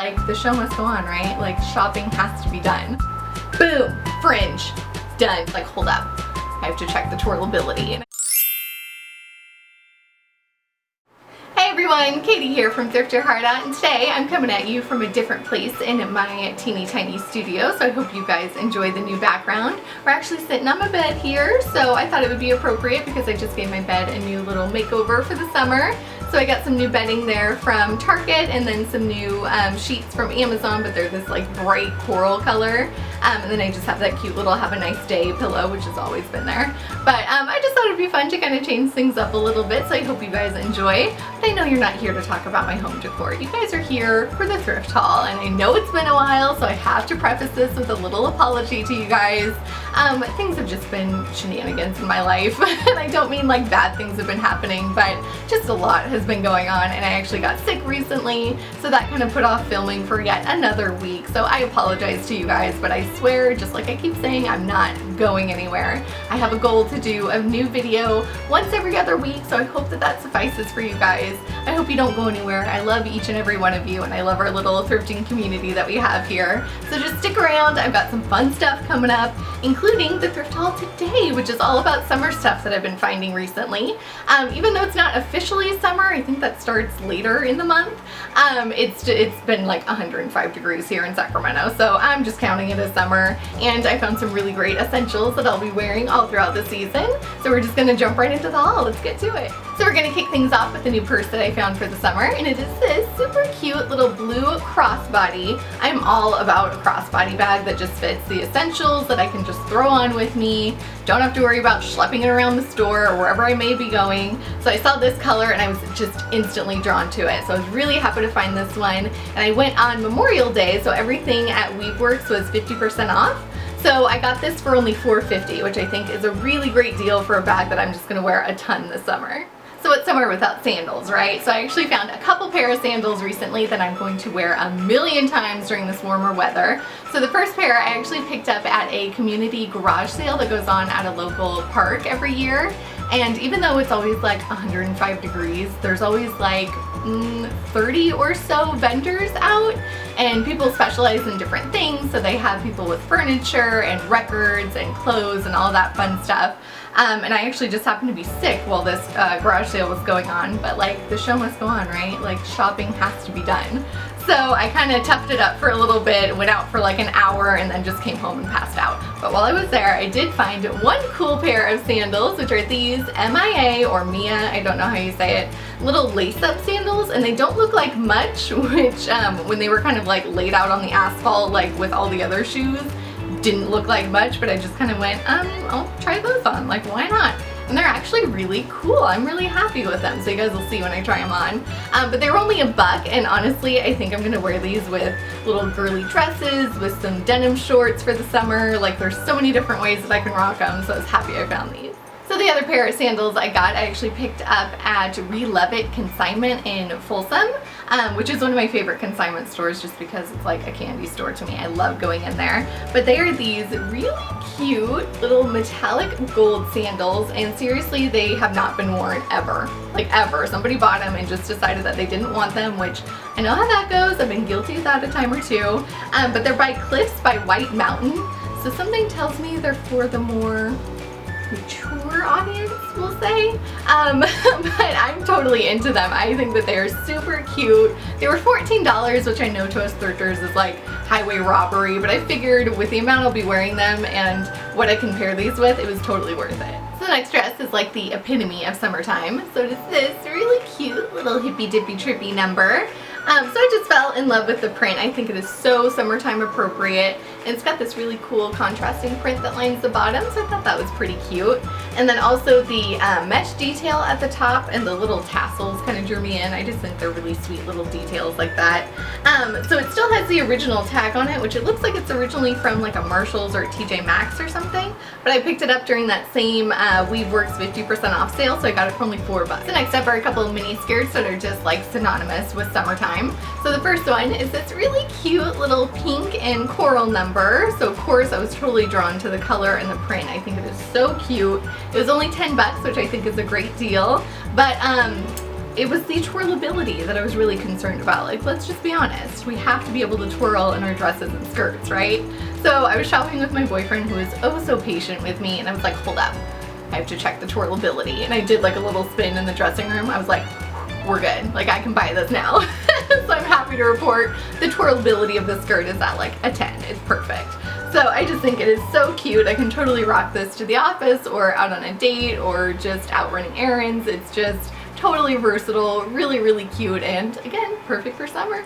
like the show must go on, right? Like shopping has to be done. Boom, fringe, done. Like hold up, I have to check the twirlability. Hey everyone, Katie here from Thrift Your Heart Out, and today I'm coming at you from a different place in my teeny tiny studio, so I hope you guys enjoy the new background. We're actually sitting on my bed here, so I thought it would be appropriate because I just gave my bed a new little makeover for the summer. So I got some new bedding there from Target and then some new sheets from Amazon, but they're this like bright coral color. And then I just have that cute little Have a Nice Day pillow, which has always been there. But I just thought it'd be fun to kind of change things up a little bit, so I hope you guys enjoy. But I know you're not here to talk about my home decor. You guys are here for the thrift haul, and I know it's been a while, so I have to preface this with a little apology to you guys. Things have just been shenanigans in my life, and I don't mean like bad things have been happening, but just a lot has been going on, and I actually got sick recently, so that kind of put off filming for yet another week. So I apologize to you guys, but I swear, just like I keep saying, I'm not going anywhere. I have a goal to do a new video once every other week, so I hope that that suffices for you guys. I hope you don't go anywhere. I love each and every one of you, and I love our little thrifting community that we have here. So just stick around. I've got some fun stuff coming up, including the thrift haul today, which is all about summer stuff that I've been finding recently. Even though it's not officially summer, I think that starts later in the month. It's been like 105 degrees here in Sacramento, so I'm just counting it as summer, and I found some really great essentials that I'll be wearing all throughout the season. So we're just gonna jump right into the haul. Let's get to it. So we're gonna kick things off with a new purse that I found for the summer, and it is this super cute little blue crossbody. I'm all about a crossbody bag that just fits the essentials that I can just throw on with me. Don't have to worry about schlepping it around the store or wherever I may be going. So I saw this color and I was just instantly drawn to it. So I was really happy to find this one. And I went on Memorial Day, so everything at Weaveworks was 50% off. So I got this for only $4.50, which I think is a really great deal for a bag that I'm just gonna wear a ton this summer. So what's summer without sandals, right? So I actually found a couple pair of sandals recently that I'm going to wear a million times during this warmer weather. So the first pair I actually picked up at a community garage sale that goes on at a local park every year. And even though it's always like 105 degrees, there's always like 30 or so vendors out, and people specialize in different things. So they have people with furniture and records and clothes and all that fun stuff. And I actually just happened to be sick while this garage sale was going on, but like the show must go on, right? Like shopping has to be done. So I kind of toughed it up for a little bit, went out for like an hour, and then just came home and passed out. But while I was there, I did find one cool pair of sandals, which are these MIA or Mia, I don't know how you say it, little lace-up sandals, and they don't look like much, which when they were kind of like laid out on the asphalt, like with all the other shoes, didn't look like much, but I just kind of went, I'll try those on, like why not? And they're actually really cool. I'm really happy with them, so you guys will see when I try them on. But they were only $1, and honestly, I think I'm gonna wear these with little girly dresses, with some denim shorts for the summer. Like there's so many different ways that I can rock them, so I was happy I found these. So the other pair of sandals I actually picked up at Love It Consignment in Folsom, which is one of my favorite consignment stores just because it's like a candy store to me. I love going in there. But they are these really cute little metallic gold sandals, and seriously, they have not been worn ever. Like ever. Somebody bought them and just decided that they didn't want them, which I know how that goes. I've been guilty of that a time or two. But they're by Cliffs by White Mountain. So something tells me they're for the more mature audience, we'll say. But I'm totally into them. I think that they are super cute. They were $14, which I know to us thrifters is like highway robbery, but I figured with the amount I'll be wearing them and what I can pair these with, it was totally worth it. So the next dress is like the epitome of summertime. So it is this really cute little hippy dippy trippy number. So I just fell in love with the print. I think it is so summertime appropriate. And it's got this really cool contrasting print that lines the bottom, so I thought that was pretty cute. And then also the mesh detail at the top and the little tassels kind of drew me in. I just think they're really sweet little details like that. So it still has the original tag on it, which it looks like it's originally from like a Marshalls or TJ Maxx or something. But I picked it up during that same Weaveworks 50% off sale, so I got it for only $4. So next up are a couple of mini skirts that are just like synonymous with summertime. So the first one is this really cute little pink and coral number. So of course I was totally drawn to the color and the print. I think it is so cute. It was only $10, which I think is a great deal. But it was the twirlability that I was really concerned about. Like, let's just be honest, we have to be able to twirl in our dresses and skirts, right? So I was shopping with my boyfriend, who was oh so patient with me, and I was like, hold up, I have to check the twirlability. And I did like a little spin in the dressing room. I was like, we're good, like I can buy this now. So I'm happy to report the twirlability of the skirt is at like a 10. It's perfect. So I just think it is so cute. I can totally rock this to the office or out on a date or just out running errands. It's just totally versatile, really, really cute, and again, perfect for summer.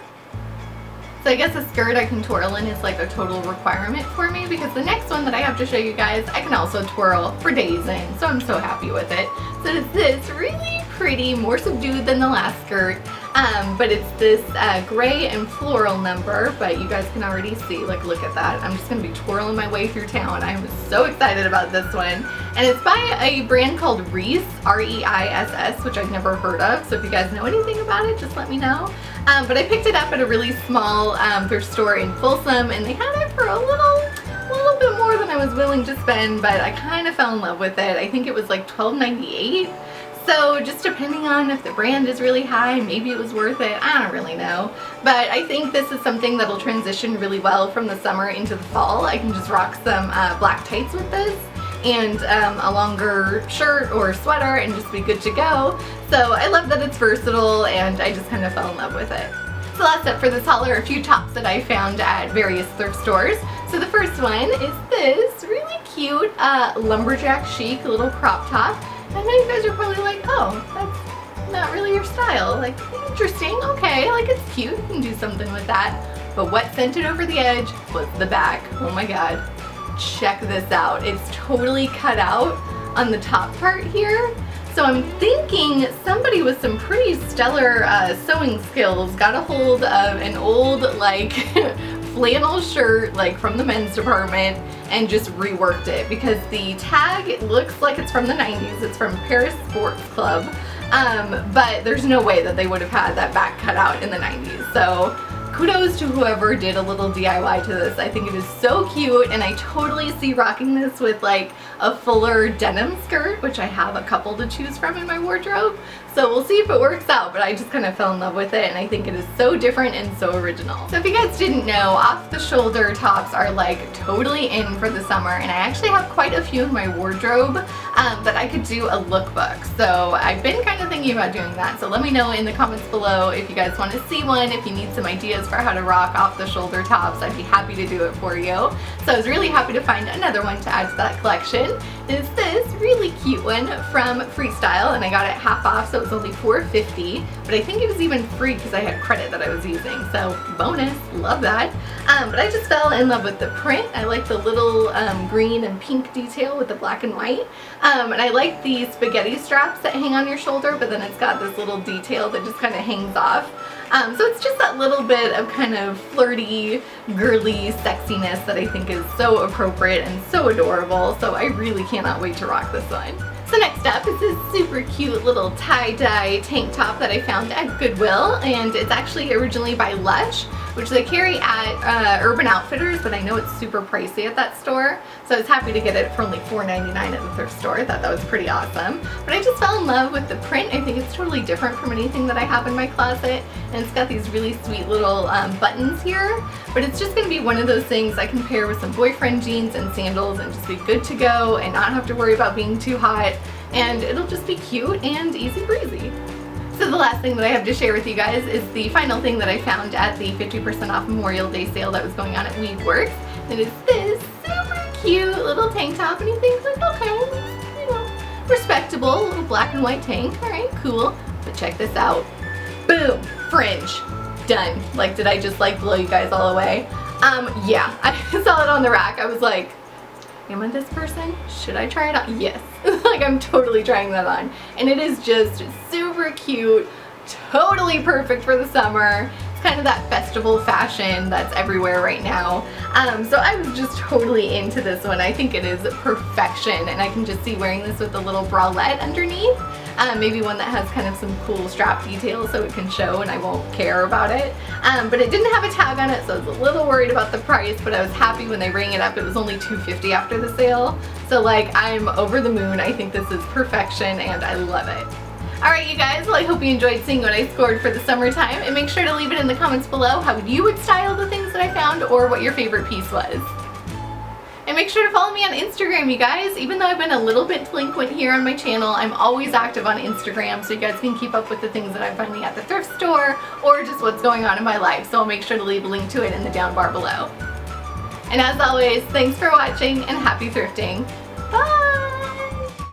So I guess a skirt I can twirl in is like a total requirement for me, because the next one that I have to show you guys, I can also twirl for days in, so I'm so happy with it. So it's this really pretty, more subdued than the last skirt, but it's this gray and floral number, but you guys can already see, like, look at that. I'm just going to be twirling my way through town. I'm so excited about this one. And it's by a brand called Reiss, R-E-I-S-S, which I've never heard of, so if you guys know anything about it, just let me know. But I picked it up at a really small thrift store in Folsom, and they had it for a little bit more than I was willing to spend, but I kind of fell in love with it. I think it was like $12.98. So just depending on if the brand is really high, maybe it was worth it. I don't really know. But I think this is something that'll transition really well from the summer into the fall. I can just rock some black tights with this and a longer shirt or sweater and just be good to go. So I love that it's versatile, and I just kind of fell in love with it. So last up for this haul are a few tops that I found at various thrift stores. So the first one is this really cute lumberjack chic little crop top. I know you guys are probably like, oh, that's not really your style. Like, interesting, okay, like it's cute, you can do something with that. But what sent it over the edge was the back. Oh my god, check this out. It's totally cut out on the top part here. So I'm thinking somebody with some pretty stellar sewing skills got a hold of an old like flannel shirt like from the men's department and just reworked it, because the tag looks like it's from the 90s. It's from Paris Sports Club, but there's no way that they would have had that back cut out in the 90s. So kudos to whoever did a little DIY to this. I think it is so cute, and I totally see rocking this with like a fuller denim skirt, which I have a couple to choose from in my wardrobe. So we'll see if it works out, but I just kind of fell in love with it, and I think it is so different and so original. So if you guys didn't know, off-the-shoulder tops are like totally in for the summer, and I actually have quite a few in my wardrobe that I could do a lookbook. So I've been kind of thinking about doing that. So let me know in the comments below if you guys want to see one, if you need some ideas for how to rock off-the-shoulder tops. I'd be happy to do it for you. So I was really happy to find another one to add to that collection. Is this really cute one from Freestyle, and I got it half off, so it was only $4.50, but I think it was even free because I had credit that I was using, so bonus, love that. But I just fell in love with the print. I like the little green and pink detail with the black and white, and I like the spaghetti straps that hang on your shoulder, but then it's got this little detail that just kind of hangs off. So it's just that little bit of kind of flirty, girly sexiness that I think is so appropriate and so adorable, so I really cannot wait to rock this one. So next up is this super cute little tie-dye tank top that I found at Goodwill, and it's actually originally by Lush, which they carry at Urban Outfitters, but I know it's super pricey at that store, so I was happy to get it for only $4.99 at the thrift store. I thought that was pretty awesome. But I just fell in love with the print. I think it's totally different from anything that I have in my closet, and it's got these really sweet little buttons here, but it's just going to be one of those things I can pair with some boyfriend jeans and sandals and just be good to go and not have to worry about being too hot, and it'll just be cute and easy breezy. So the last thing that I have to share with you guys is the final thing that I found at the 50% off Memorial Day sale that was going on at Weedworks. And it's this super cute little tank top, and you think like, okay, you know, respectable, little black and white tank, alright, cool. But check this out. Boom! Fringe. Done. Like, did I just like blow you guys all away? Yeah, I saw it on the rack. I was like, am I this person? Should I try it on? Yes. Like, I'm totally trying that on. And it is just super cute, totally perfect for the summer. It's kind of that festival fashion that's everywhere right now. So I was just totally into this one. I think it is perfection, and I can just see wearing this with a little bralette underneath. Maybe one that has kind of some cool strap details so it can show and I won't care about it. But it didn't have a tag on it, so I was a little worried about the price, but I was happy when they rang it up. It was only $2.50 after the sale. So like, I'm over the moon. I think this is perfection and I love it. Alright you guys, well I hope you enjoyed seeing what I scored for the summertime, and make sure to leave it in the comments below how you would style the things that I found or what your favorite piece was. And make sure to follow me on Instagram, you guys. Even though I've been a little bit delinquent here on my channel, I'm always active on Instagram, so you guys can keep up with the things that I'm finding at the thrift store or just what's going on in my life. So I'll make sure to leave a link to it in the down bar below. And as always, thanks for watching and happy thrifting. Bye!